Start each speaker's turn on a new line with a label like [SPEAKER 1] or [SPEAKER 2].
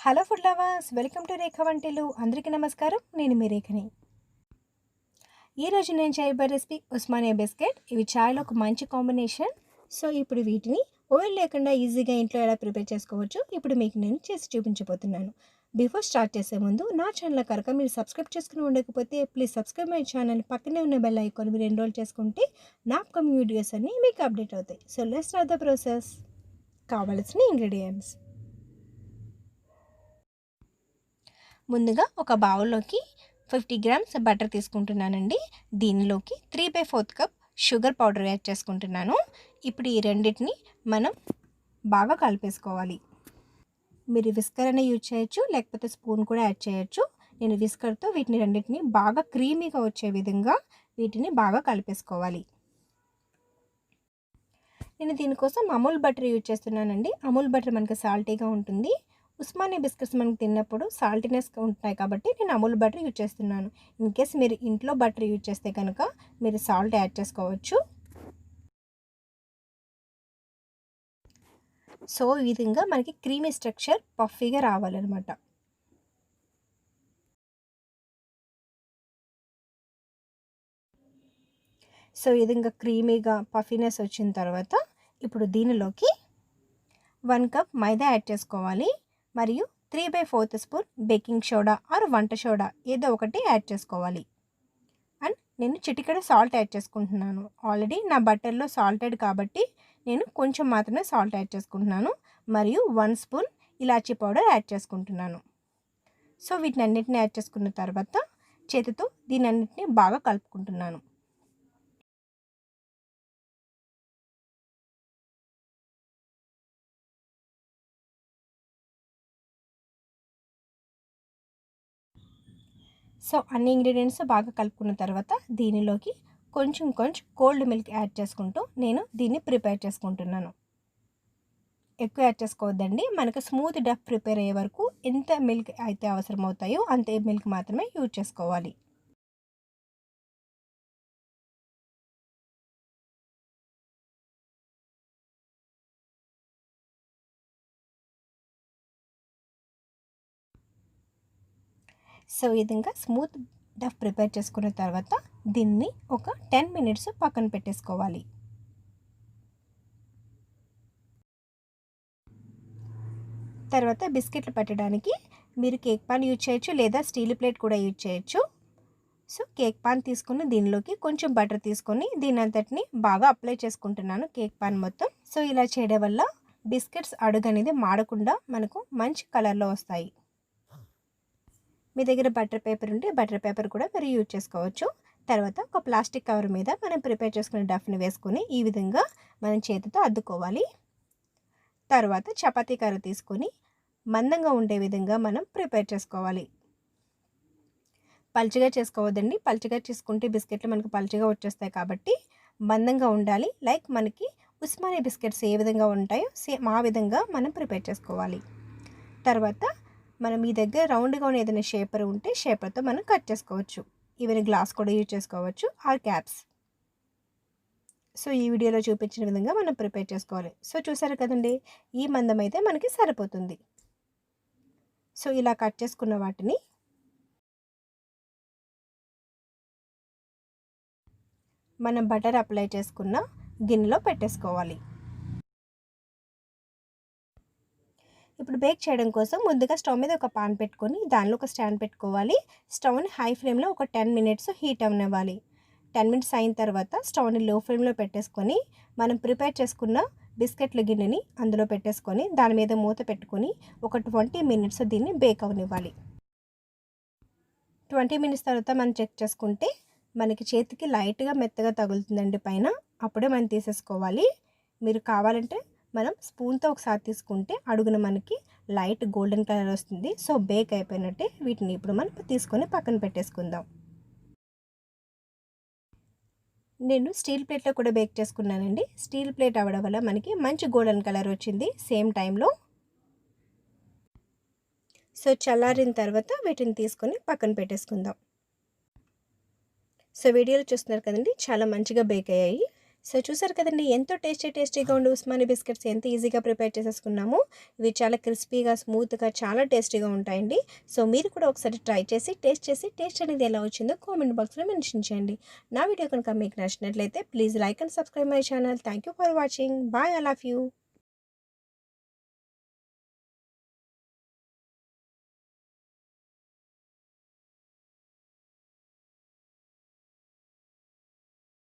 [SPEAKER 1] Hello food lovers, welcome to Rekha వంటలు. అందరికీ నమస్కారం. నేను మీ రేఖని. ఈరోజు నేను చేయబోయే రెసిపీ ఉస్మానియా బిస్కెట్. ఇవి చాయ్లో ఒక మంచి కాంబినేషన్. సో ఇప్పుడు వీటిని ఆయిల్ లేకుండా ఈజీగా ఇంట్లో ఎలా ప్రిపేర్ చేసుకోవచ్చు ఇప్పుడు మీకు నేను చేసి చూపించబోతున్నాను. బిఫోర్ స్టార్ట్ చేసే ముందు నా ఛానల్ కనుక మీరు సబ్స్క్రైబ్ చేసుకుని ఉండకపోతే ప్లీజ్ సబ్స్క్రైబ్ మై ఛానల్. పక్కనే ఉన్న బెల్ ఐకాన్ మీరు ఎన్రోల్ చేసుకుంటే నా అప్కమింగ్ వీడియోస్ అన్నీ మీకు అప్డేట్ అవుతాయి. So let's start the process. కావాల్సిన ఇంగ్రీడియంట్స్. ముందుగా ఒక బౌల్లోకి 50 గ్రామ్స్ బటర్ తీసుకుంటున్నానండి. దీనిలోకి 3/4 కప్ షుగర్ పౌడర్ యాడ్ చేసుకుంటున్నాను. ఇప్పుడు ఈ రెండింటిని మనం బాగా కలిపేసుకోవాలి. మీరు విస్కర్ అనే యూజ్ చేయొచ్చు, లేకపోతే స్పూన్ కూడా యాడ్ చేయొచ్చు. నేను విస్కర్తో వీటిని రెండింటిని బాగా క్రీమీగా వచ్చే విధంగా వీటిని బాగా కలిపేసుకోవాలి. నేను దీనికోసం అమూల్ బటర్ యూజ్ చేస్తున్నానండి. అమూల్ బటర్ మనకి సాల్టీగా ఉంటుంది. ఉస్మానియా బిస్కెట్స్ మనకు తిన్నప్పుడు సాల్టీనెస్ ఉంటాయి కాబట్టి నేను అమూల్ బటర్ యూజ్ చేస్తున్నాను. ఇన్ కేస్ మీరు ఇంట్లో బటర్ యూజ్ చేస్తే కనుక మీరు సాల్ట్ యాడ్ చేసుకోవచ్చు. సో ఈ విధంగా మనకి క్రీమీ స్ట్రక్చర్ పఫీగా రావాలన్నమాట. సో ఈ విధంగా క్రీమీగా పఫీనెస్ వచ్చిన తర్వాత ఇప్పుడు దీనిలోకి 1 కప్ మైదా యాడ్ చేసుకోవాలి. మరియు 3/4 స్పూన్ బేకింగ్ సోడా ఆర్ వంట సోడా ఏదో ఒకటి యాడ్ చేసుకోవాలి. అండ్ నేను చిటికెడు సాల్ట్ యాడ్ చేసుకుంటున్నాను. ఆల్రెడీ నా బటర్లో సాల్టెడ్ కాబట్టి నేను కొంచెం మాత్రమే సాల్ట్ యాడ్ చేసుకుంటున్నాను. మరియు 1 స్పూన్ ఇలాచీ పౌడర్ యాడ్ చేసుకుంటున్నాను. సో వీటిని అన్నింటినీ యాడ్ చేసుకున్న తర్వాత చేతితో దీని అన్నింటినీ బాగా కలుపుకుంటున్నాను. సో అన్ని ఇంగ్రీడియంట్స్ బాగా కలుపుకున్న తర్వాత దీనిలోకి కొంచెం కోల్డ్ మిల్క్ యాడ్ చేసుకుంటూ నేను దీన్ని ప్రిపేర్ చేసుకుంటున్నాను. ఎక్కువ యాడ్ చేసుకోవద్దండి. మనకు స్మూత్ డఫ్ ప్రిపేర్ అయ్యే వరకు ఎంత మిల్క్ అయితే అవసరమవుతాయో అంతే మిల్క్ మాత్రమే యూజ్ చేసుకోవాలి. సో ఈ విధంగా స్మూత్ డఫ్ ప్రిపేర్ చేసుకున్న తర్వాత దీన్ని ఒక 10 మినిట్స్ పక్కన పెట్టేసుకోవాలి. తర్వాత బిస్కెట్లు పెట్టడానికి మీరు కేక్ పాన్ యూజ్ చేయొచ్చు, లేదా స్టీల్ ప్లేట్ కూడా యూజ్ చేయొచ్చు. సో కేక్ పాన్ తీసుకుని దీనిలోకి కొంచెం బటర్ తీసుకొని దీని అంతటిని బాగా అప్లై చేసుకుంటున్నాను కేక్ పాన్ మొత్తం. సో ఇలా చేయడం వల్ల బిస్కెట్స్ అడుగు అనేది మాడకుండా మనకు మంచి కలర్లో వస్తాయి. మీ దగ్గర బటర్ పేపర్ ఉంటే బటర్ పేపర్ కూడా మీరు యూజ్ చేసుకోవచ్చు. తర్వాత ఒక ప్లాస్టిక్ కవర్ మీద మనం ప్రిపేర్ చేసుకునే డఫ్ని వేసుకొని ఈ విధంగా మనం చేతితో అద్దుకోవాలి. తర్వాత చపాతీ కర్ర తీసుకొని మందంగా ఉండే విధంగా మనం ప్రిపేర్ చేసుకోవాలి. పల్చగా చేసుకోవద్దండి. పల్చగా చేసుకుంటే బిస్కెట్లు మనకు పల్చగా వచ్చేస్తాయి కాబట్టి మందంగా ఉండాలి. లైక్ మనకి ఉస్మానియా బిస్కెట్స్ ఏ విధంగా ఉంటాయో సేమ్ ఆ విధంగా మనం ప్రిపేర్ చేసుకోవాలి. తర్వాత మనం మీ దగ్గర రౌండ్గా ఉన్న ఏదైనా షేపర్ ఉంటే షేపర్తో మనం కట్ చేసుకోవచ్చు. ఈవెన్ గ్లాస్ కూడా యూజ్ చేసుకోవచ్చు ఆర్ క్యాప్స్. సో ఈ వీడియోలో చూపించిన విధంగా మనం ప్రిపేర్ చేసుకోవాలి. సో చూసారు కదండి, ఈ మందం అయితే మనకి సరిపోతుంది. సో ఇలా కట్ చేసుకున్న వాటిని మనం బటర్ అప్లై చేసుకున్న గిన్నెలో పెట్టేసుకోవాలి. ఇప్పుడు బేక్ చేయడం కోసం ముందుగా స్టవ్ మీద ఒక పాన్ పెట్టుకొని దానిలో ఒక స్టాండ్ పెట్టుకోవాలి. స్టవ్ని హై ఫ్లేమ్లో ఒక 10 మినిట్స్ హీట్ అవ్వనివ్వాలి. 10 మినిట్స్ అయిన తర్వాత స్టవ్ని లో ఫ్లేమ్లో పెట్టేసుకొని మనం ప్రిపేర్ చేసుకున్న బిస్కెట్ల గిన్నెని అందులో పెట్టేసుకొని దాని మీద మూత పెట్టుకొని ఒక 20 మినిట్స్ దీన్ని బేక్ అవ్వనివ్వాలి. 20 మినిట్స్ తర్వాత మనం చెక్ చేసుకుంటే మనకి చేతికి లైట్గా మెత్తగా తగులుతుందండి పైన. అప్పుడే మనం తీసేసుకోవాలి. మీరు కావాలంటే మనం స్పూన్తో ఒకసారి తీసుకుంటే అడుగున మనకి లైట్ గోల్డెన్ కలర్ వస్తుంది. సో బేక్ అయిపోయినట్టే. వీటిని ఇప్పుడు మనం తీసుకొని పక్కన పెట్టేసుకుందాం. నేను స్టీల్ ప్లేట్లో కూడా బేక్ చేసుకున్నానండి. స్టీల్ ప్లేట్ అవ్వడం వల్ల మనకి మంచి గోల్డెన్ కలర్ వచ్చింది సేమ్ టైంలో. సో చల్లారిన తర్వాత వీటిని తీసుకొని పక్కన పెట్టేసుకుందాం. సో వీడియోలో చూస్తున్నారు కదండి, చాలా మంచిగా బేక్ అయ్యాయి. సో చూసారు కదండీ ఎంతో టేస్టీగా ఉండే ఉస్మానియా బిస్కెట్స్ ఎంత ఈజీగా ప్రిపేర్ చేసేసుకున్నాము. ఇవి చాలా క్రిస్పీగా, స్మూత్‌గా చాలా టేస్టీగా ఉంటాయండి. సో మీరు కూడా ఒకసారి ట్రై చేసి, టేస్ట్ అనేది ఎలా వచ్చిందో కామెంట్ బాక్స్‌లో మెన్షన్ చేయండి. నా వీడియో కనుక మీకు నచ్చినట్లయితే please like and subscribe my channel. Thank you for watching. Bye. I love you.